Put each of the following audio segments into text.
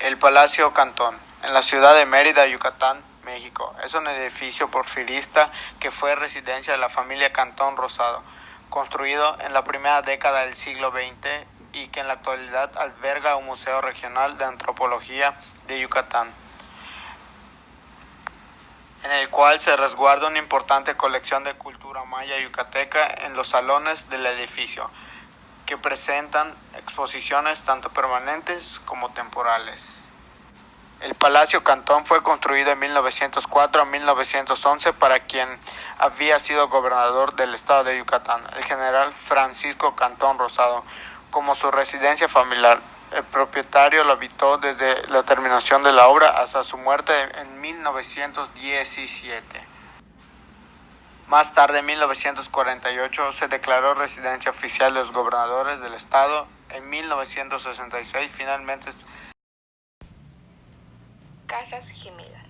El Palacio Cantón, en la ciudad de Mérida, Yucatán, México. Es un edificio porfirista que fue residencia de la familia Cantón Rosado, construido en la primera década del siglo XX y que en la actualidad alberga un museo regional de antropología de Yucatán, en el cual se resguarda una importante colección de cultura maya yucateca en los salones del edificio, que presentan exposiciones tanto permanentes como temporales. El Palacio Cantón fue construido en 1904 a 1911 para quien había sido gobernador del estado de Yucatán, el general Francisco Cantón Rosado, como su residencia familiar. El propietario lo habitó desde la terminación de la obra hasta su muerte en 1917. Más tarde, en 1948, se declaró residencia oficial de los gobernadores del estado. En 1966, finalmente. Casas gemelas.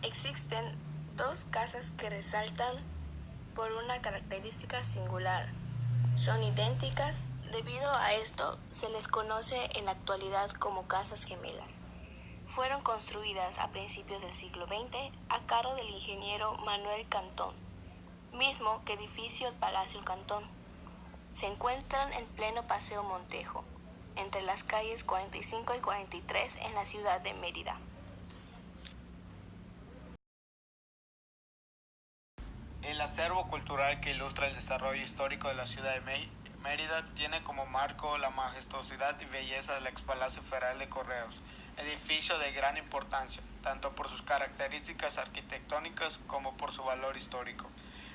Existen dos casas que resaltan por una característica singular. Son idénticas. Debido a esto, se les conoce en la actualidad como casas gemelas. Fueron construidas a principios del siglo XX a cargo del ingeniero Manuel Cantón, mismo que edifició el Palacio Cantón. Se encuentran en pleno Paseo Montejo, entre las calles 45 y 43 en la ciudad de Mérida. El acervo cultural que ilustra el desarrollo histórico de la ciudad de Mérida tiene como marco la majestuosidad y belleza del ex Palacio Federal de Correos, edificio de gran importancia, tanto por sus características arquitectónicas como por su valor histórico,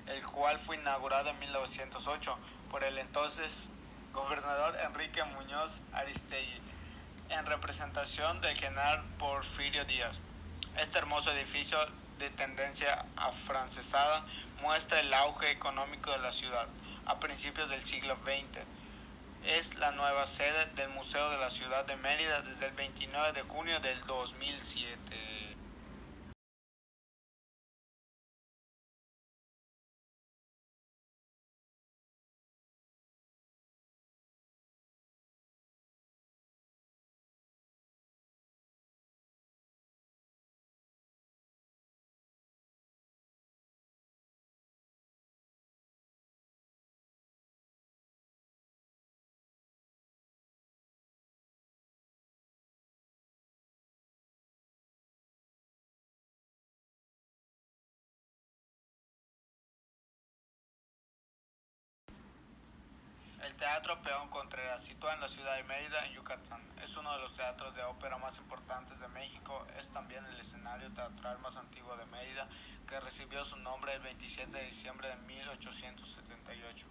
el cual fue inaugurado en 1908 por el entonces gobernador Enrique Muñoz Aristegui, en representación del general Porfirio Díaz. Este hermoso edificio de tendencia afrancesada muestra el auge económico de la ciudad a principios del siglo XX. Es la nueva sede del Museo de la Ciudad de Mérida desde el 29 de junio del 2007. El Teatro Peón Contreras, situado en la ciudad de Mérida, en Yucatán, es uno de los teatros de ópera más importantes de México. Es también el escenario teatral más antiguo de Mérida, que recibió su nombre el 27 de diciembre de 1878,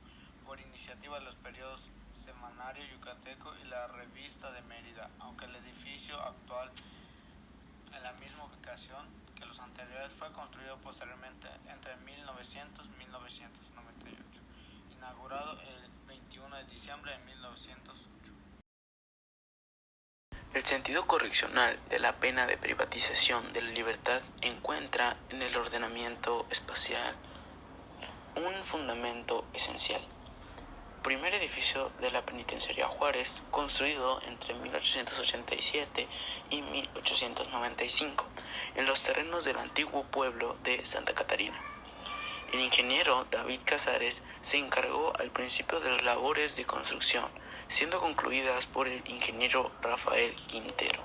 por iniciativa de los periódicos Semanario Yucateco y la Revista de Mérida, aunque el edificio actual, en la misma ubicación que los anteriores, fue construido posteriormente entre 1900 y 1998, inaugurado el 21 de diciembre de 1908. El sentido correccional de la pena de privatización de la libertad encuentra en el ordenamiento espacial un fundamento esencial. Primer edificio de la Penitenciaría Juárez, construido entre 1887 y 1895, en los terrenos del antiguo pueblo de Santa Catarina. El ingeniero David Casares se encargó al principio de las labores de construcción, siendo concluidas por el ingeniero Rafael Quintero.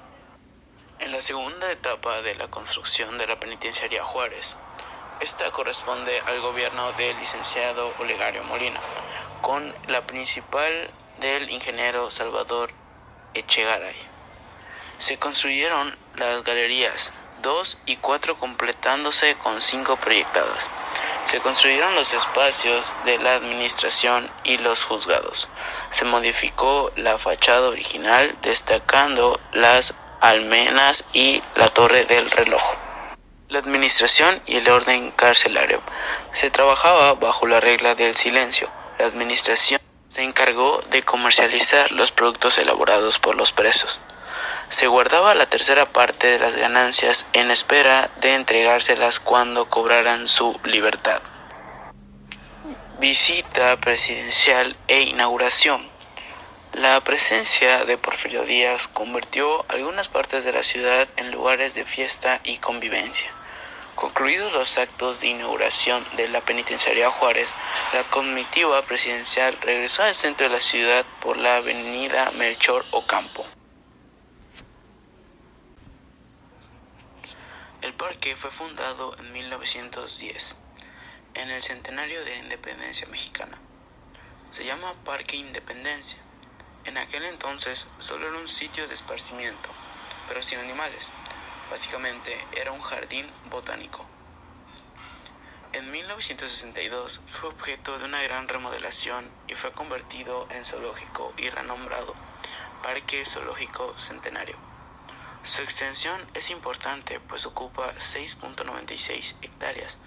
En la segunda etapa de la construcción de la Penitenciaría Juárez, esta corresponde al gobierno del licenciado Olegario Molina, con la principal del ingeniero Salvador Echegaray. Se construyeron las galerías 2 y 4 completándose con 5 proyectadas. Se construyeron los espacios de la administración y los juzgados. Se modificó la fachada original destacando las almenas y la torre del reloj. La administración y el orden carcelario. Se trabajaba bajo la regla del silencio. La administración se encargó de comercializar los productos elaborados por los presos. Se guardaba la tercera parte de las ganancias en espera de entregárselas cuando cobraran su libertad. Visita presidencial e inauguración. La presencia de Porfirio Díaz convirtió algunas partes de la ciudad en lugares de fiesta y convivencia. Concluidos los actos de inauguración de la penitenciaría Juárez, la comitiva presidencial regresó al centro de la ciudad por la avenida Melchor Ocampo. El parque fue fundado en 1910, en el centenario de la independencia mexicana. Se llama Parque Independencia. En aquel entonces solo era un sitio de esparcimiento, pero sin animales. Básicamente era un jardín botánico. En 1962 fue objeto de una gran remodelación y fue convertido en zoológico y renombrado Parque Zoológico Centenario. Su extensión es importante, pues ocupa 6.96 hectáreas.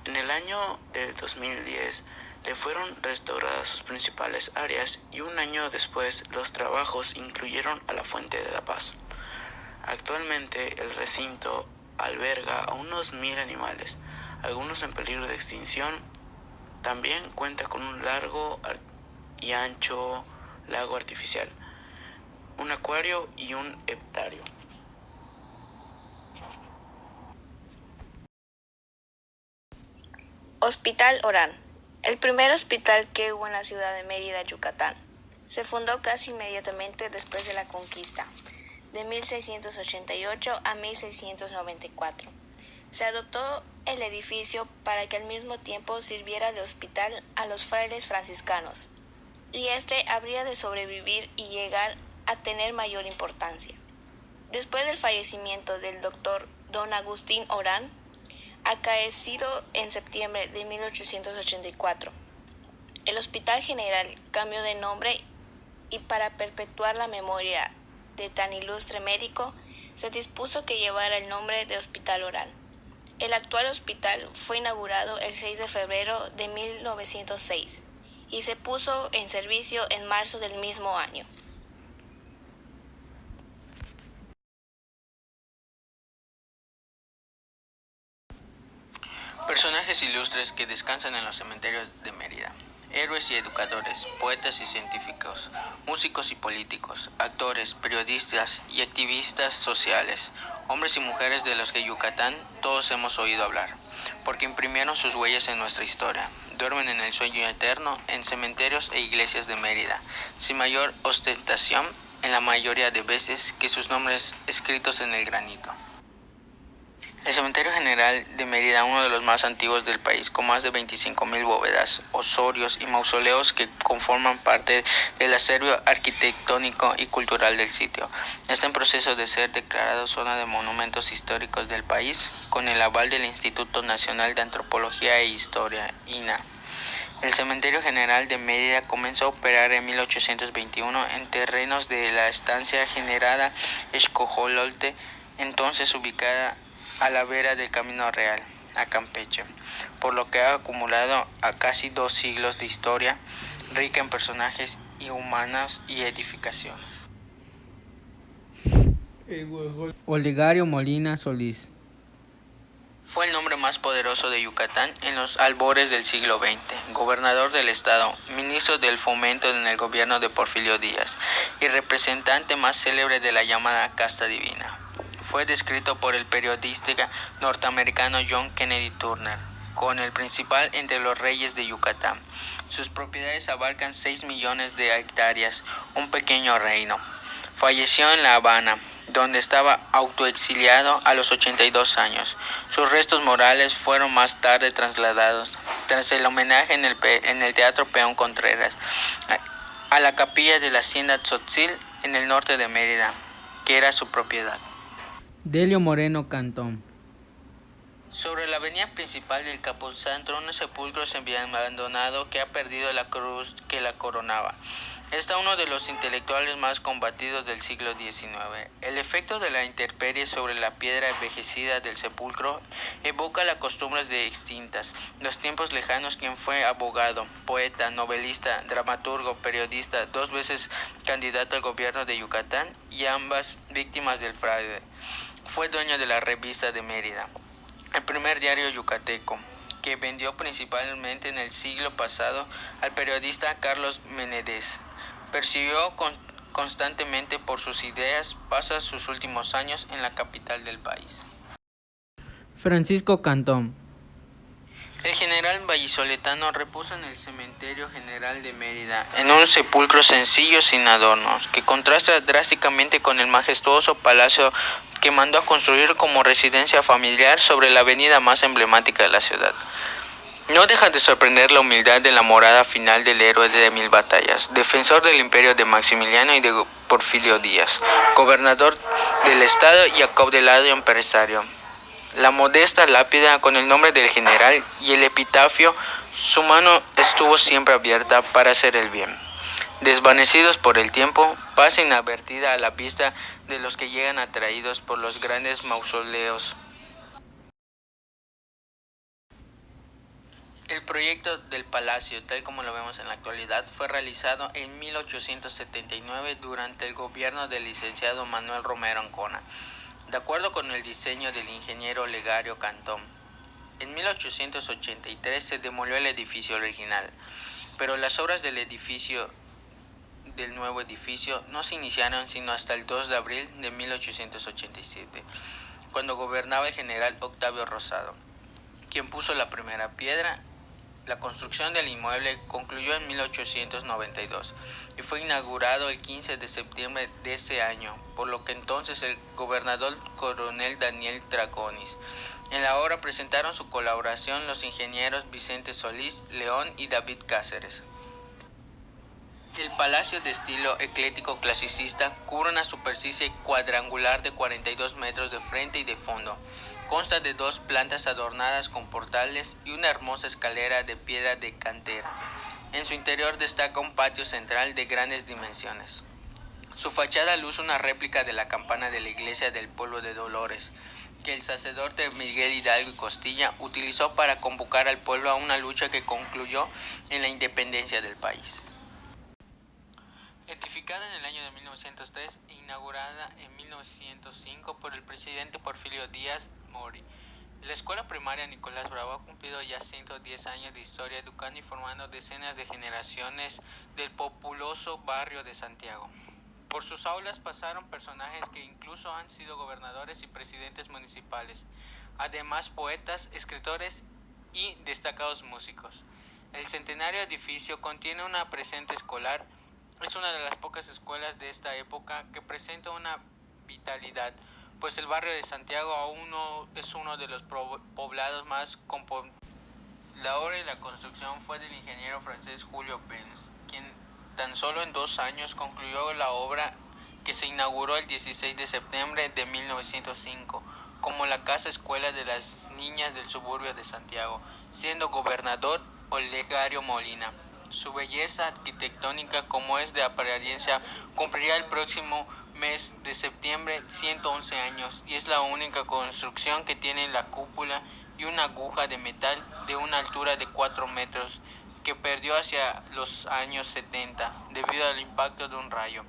En el año del 2010 le fueron restauradas sus principales áreas y un año después los trabajos incluyeron a la Fuente de la Paz. Actualmente el recinto alberga a unos 1,000 animales, algunos en peligro de extinción. También cuenta con un largo y ancho lago artificial, un acuario y un heptario. Hospital Orán, el primer hospital que hubo en la ciudad de Mérida, Yucatán. Se fundó casi inmediatamente después de la conquista, de 1688 a 1694. Se adoptó el edificio para que al mismo tiempo sirviera de hospital a los frailes franciscanos, y este habría de sobrevivir y llegar a tener mayor importancia. Después del fallecimiento del doctor don Agustín Orán, acaecido en septiembre de 1884, el Hospital General cambió de nombre y para perpetuar la memoria de tan ilustre médico, se dispuso que llevara el nombre de Hospital Orán. El actual hospital fue inaugurado el 6 de febrero de 1906 y se puso en servicio en marzo del mismo año. Personajes ilustres que descansan en los cementerios de Mérida. Héroes y educadores, poetas y científicos, músicos y políticos, actores, periodistas y activistas sociales, hombres y mujeres de los que Yucatán todos hemos oído hablar, porque imprimieron sus huellas en nuestra historia. Duermen en el sueño eterno en cementerios e iglesias de Mérida, sin mayor ostentación en la mayoría de veces que sus nombres escritos en el granito. El Cementerio General de Mérida, uno de los más antiguos del país, con más de 25,000 bóvedas, osorios y mausoleos que conforman parte del acervo arquitectónico y cultural del sitio. Está en proceso de ser declarado zona de monumentos históricos del país, con el aval del Instituto Nacional de Antropología e Historia, INAH. El Cementerio General de Mérida comenzó a operar en 1821 en terrenos de la estancia generada Xcojolote, entonces ubicada a la vera del Camino Real, a Campeche, por lo que ha acumulado a casi 2 siglos de historia, rica en personajes y humanos y edificaciones. Olegario Molina Solís Fue el nombre más poderoso de Yucatán en los albores del siglo XX, gobernador del estado, ministro del fomento en el gobierno de Porfirio Díaz y representante más célebre de la llamada casta divina. Fue descrito por el periodista norteamericano John Kennedy Turner como el principal entre los reyes de Yucatán. Sus propiedades abarcan 6 millones de hectáreas, un pequeño reino. Falleció en La Habana, donde estaba autoexiliado a los 82 años. Sus restos morales fueron más tarde trasladados, tras el homenaje en el Teatro Peón Contreras, a la capilla de la hacienda Tzotzil en el norte de Mérida, que era su propiedad. Delio Moreno Cantón. Sobre la avenida principal del Capuzantro, un sepulcro semi-abandonado que ha perdido la cruz que la coronaba. Está uno de los intelectuales más combatidos del siglo XIX. El efecto de la intemperie sobre la piedra envejecida del sepulcro evoca las costumbres de extintas, los tiempos lejanos. Quien fue abogado, poeta, novelista, dramaturgo, periodista, 2 veces candidato al gobierno de Yucatán y ambas víctimas del fraude. Fue dueño de la Revista de Mérida, el primer diario yucateco, que vendió principalmente en el siglo pasado al periodista Carlos Menéndez. Persiguió constantemente por sus ideas, pasa sus últimos años en la capital del país. Francisco Cantón. El general vallisoletano reposa en el Cementerio General de Mérida, en un sepulcro sencillo sin adornos, que contrasta drásticamente con el majestuoso palacio que mandó a construir como residencia familiar sobre la avenida más emblemática de la ciudad. No deja de sorprender la humildad de la morada final del héroe de 1000 batallas, defensor del imperio de Maximiliano y de Porfirio Díaz, gobernador del estado y acaudalado empresario. La modesta lápida con el nombre del general y el epitafio: su mano estuvo siempre abierta para hacer el bien. Desvanecidos por el tiempo, pasa inadvertida a la vista de los que llegan atraídos por los grandes mausoleos. El proyecto del palacio, tal como lo vemos en la actualidad, fue realizado en 1879 durante el gobierno del licenciado Manuel Romero Ancona, de acuerdo con el diseño del ingeniero Olegario Cantón. En 1883 se demolió el edificio original, pero las obras del nuevo edificio no se iniciaron sino hasta el 2 de abril de 1887, cuando gobernaba el general Octavio Rosado, quien puso la primera piedra. La construcción del inmueble concluyó en 1892 y fue inaugurado el 15 de septiembre de ese año, por lo que entonces el gobernador coronel Daniel Traconis. En la obra presentaron su colaboración los ingenieros Vicente Solís León y David Cáceres. El palacio, de estilo ecléctico clasicista, cubre una superficie cuadrangular de 42 metros de frente y de fondo. Consta de 2 plantas adornadas con portales y una hermosa escalera de piedra de cantera. En su interior destaca un patio central de grandes dimensiones. Su fachada luce una réplica de la campana de la iglesia del pueblo de Dolores, que el sacerdote Miguel Hidalgo y Costilla utilizó para convocar al pueblo a una lucha que concluyó en la independencia del país. Edificada en el año de 1903 e inaugurada en 1905 por el presidente Porfirio Díaz Mori, la escuela primaria Nicolás Bravo ha cumplido ya 110 años de historia, educando y formando decenas de generaciones del populoso barrio de Santiago. Por sus aulas pasaron personajes que incluso han sido gobernadores y presidentes municipales, además poetas, escritores y destacados músicos. El centenario edificio contiene una presente escolar. Es una de las pocas escuelas de esta época que presenta una vitalidad, pues el barrio de Santiago aún no es uno de los poblados más componentes. La obra y la construcción fue del ingeniero francés Julio Benz, quien tan solo en 2 años concluyó la obra, que se inauguró el 16 de septiembre de 1905 como la Casa Escuela de las Niñas del Suburbio de Santiago, siendo gobernador Olegario Molina. Su belleza arquitectónica, como es de apariencia, cumplirá el próximo mes de septiembre 111 años y es la única construcción que tiene la cúpula y una aguja de metal de una altura de 4 metros que perdió hacia los años 70 debido al impacto de un rayo.